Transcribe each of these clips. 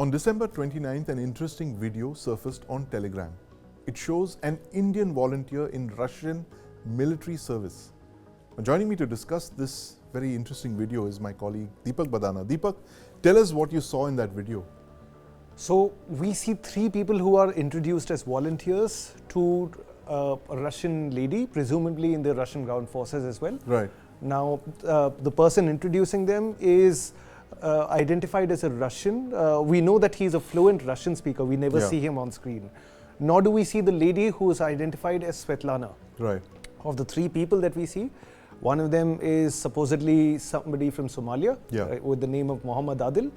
On December 29th, an interesting video surfaced on Telegram. It shows an Indian volunteer in Russian military service. Joining me to discuss this very interesting video is my colleague Deepak Badana. Deepak, tell us what you saw in that video. So we see three people who are introduced as volunteers to a Russian lady, presumably in the Russian ground forces as well. Right. Now, the person introducing them is identified as a Russian. We know that he's a fluent Russian speaker. We never see him on screen. Nor do we see the lady who is identified as Svetlana. Right. Of the three people that we see, one of them is supposedly somebody from Somalia with the name of Muhammad Adil.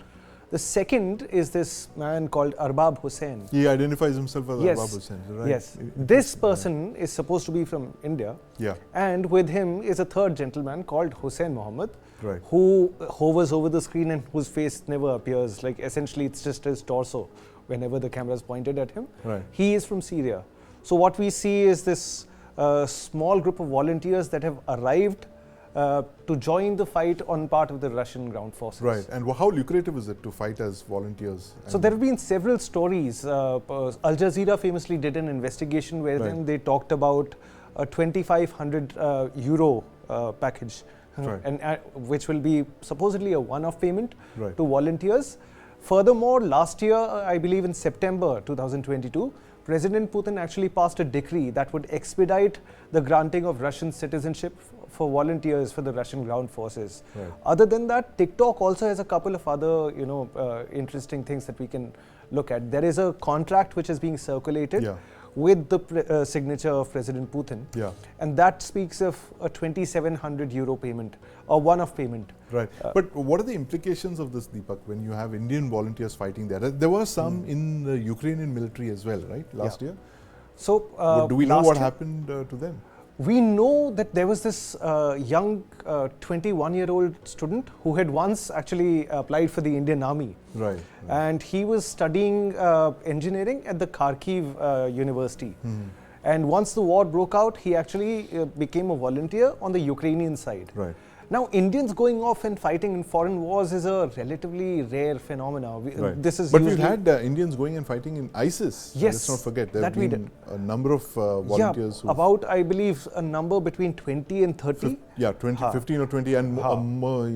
The second is this man called Arbab Hussain. He identifies himself as Arbab Hussain, right? Yes. This person is supposed to be from India. Yeah. And with him is a third gentleman called Hussain Mohammed, right, who hovers over the screen and whose face never appears. Like essentially it's just his torso whenever the camera is pointed at him. Right. He is from Syria. So what we see is this small group of volunteers that have arrived to join the fight on part of the Russian ground forces. Right. And how lucrative is it to fight as volunteers? So there have been several stories. Al Jazeera famously did an investigation where then they talked about a 2,500 euro package, and which will be supposedly a one-off payment to volunteers. Furthermore, last year, I believe in September 2022, President Putin actually passed a decree that would expedite the granting of Russian citizenship for volunteers for the Russian ground forces. Right. Other than that, TikTok also has a couple of other, interesting things that we can look at. There is a contract which is being circulated with the signature of President Putin, and that speaks of a 2,700 euro payment, or one-off payment. Right. But what are the implications of this, Deepak, when you have Indian volunteers fighting there? There were some in the Ukrainian military as well, right, last year? So, do we know what happened to them? We know that there was this young 21-year-old student who had once actually applied for the Indian Army. Right. And he was studying engineering at the Kharkiv University. And once the war broke out, he actually became a volunteer on the Ukrainian side. Right. Now, Indians going off and fighting in foreign wars is a relatively rare phenomenon. This is but we've had Indians going and fighting in ISIS. Yes. Let's not forget. There have been a number of volunteers. Yeah, about, I believe, a number between 20 and 30. 15 or 20, and a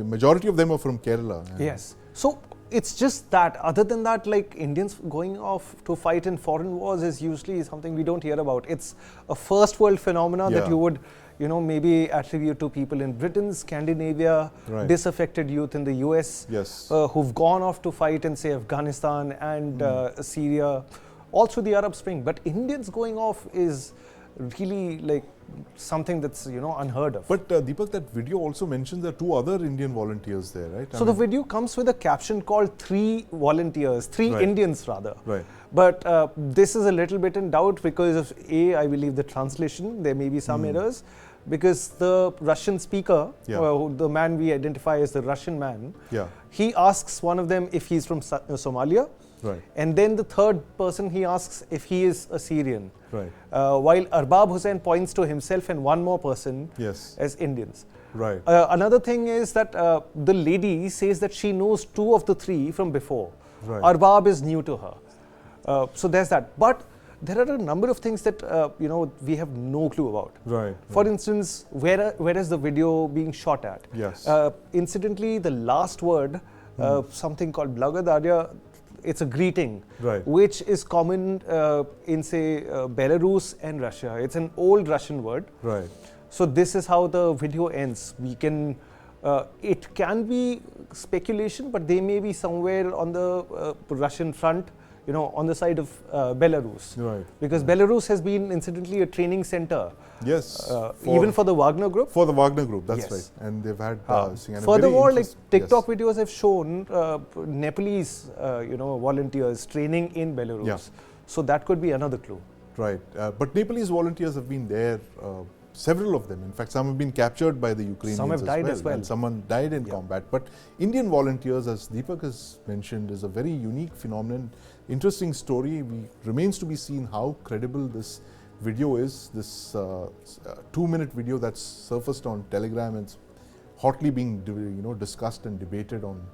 majority of them are from Kerala. Yes. So, it's just that. Other than that, like Indians going off to fight in foreign wars is usually something we don't hear about. It's a first world phenomenon that you would maybe attribute to people in Britain, Scandinavia, disaffected youth in the US, who've gone off to fight in, say, Afghanistan and Syria, all through the Arab Spring. But Indians going off is really like something that's, unheard of. But Deepak, that video also mentions there are two other Indian volunteers there, right? So the video comes with a caption called three Indians rather. Right. But this is a little bit in doubt because of I believe the translation, there may be some errors. Because the Russian speaker, the man we identify as the Russian man, he asks one of them if he's from Somalia. Right. And then the third person, he asks if he is a Syrian. Right. While Arbab Hussain points to himself and one more person as Indians. Right. Another thing is that the lady says that she knows two of the three from before. Right. Arbab is new to her. So there's that. But there are a number of things that we have no clue about. Right. For instance, where is the video being shot at? Yes. Incidentally, the last word, something called Blagodaria, it's a greeting, which is common in, say, Belarus and Russia. It's an old Russian word. Right. So this is how the video ends. We can, it can be speculation, but they may be somewhere on the Russian front, on the side of Belarus. Right. Because Belarus has been, incidentally, a training center. Yes. Even for the Wagner Group. For the Wagner Group, that's right. And they've had... furthermore, like TikTok videos have shown Nepalese, volunteers training in Belarus. Yeah. So that could be another clue. Right. But Nepalese volunteers have been there, several of them. In fact, some have been captured by the Ukrainians. Some have died as well. And someone died in combat. But Indian volunteers, as Deepak has mentioned, is a very unique phenomenon. Interesting story. Remains to be seen how credible this video is. This 2-minute video that's surfaced on Telegram and hotly being discussed and debated on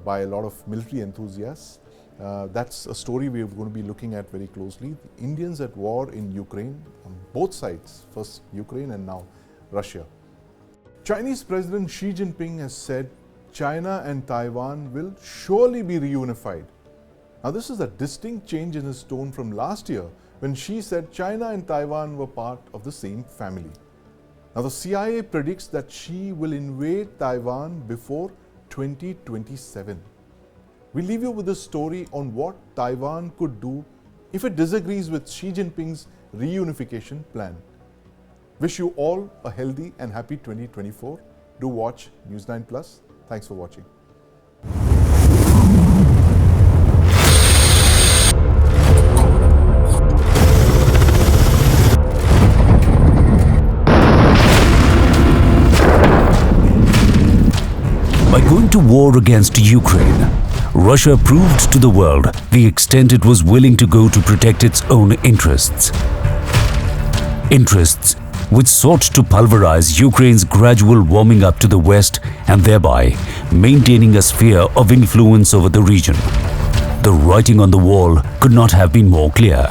by a lot of military enthusiasts. That's a story we're going to be looking at very closely. The Indians at war in Ukraine, on both sides, first Ukraine and now Russia. Chinese President Xi Jinping has said China and Taiwan will surely be reunified. Now, this is a distinct change in his tone from last year when Xi said China and Taiwan were part of the same family. Now, the CIA predicts that Xi will invade Taiwan before 2027. We leave you with a story on what Taiwan could do if it disagrees with Xi Jinping's reunification plan. Wish you all a healthy and happy 2024. Do watch News9 Plus. Thanks for watching. By going to war against Ukraine, Russia proved to the world the extent it was willing to go to protect its own interests. Interests which sought to pulverize Ukraine's gradual warming up to the West and thereby maintaining a sphere of influence over the region. The writing on the wall could not have been more clear.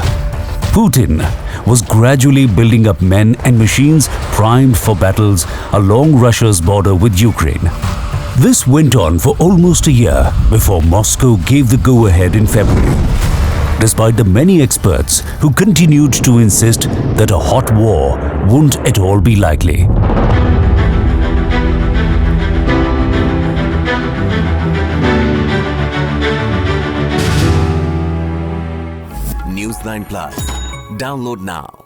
Putin was gradually building up men and machines primed for battles along Russia's border with Ukraine. This went on for almost a year before Moscow gave the go-ahead in February, despite the many experts who continued to insist that a hot war wouldn't at all be likely. News9 Plus. Download now.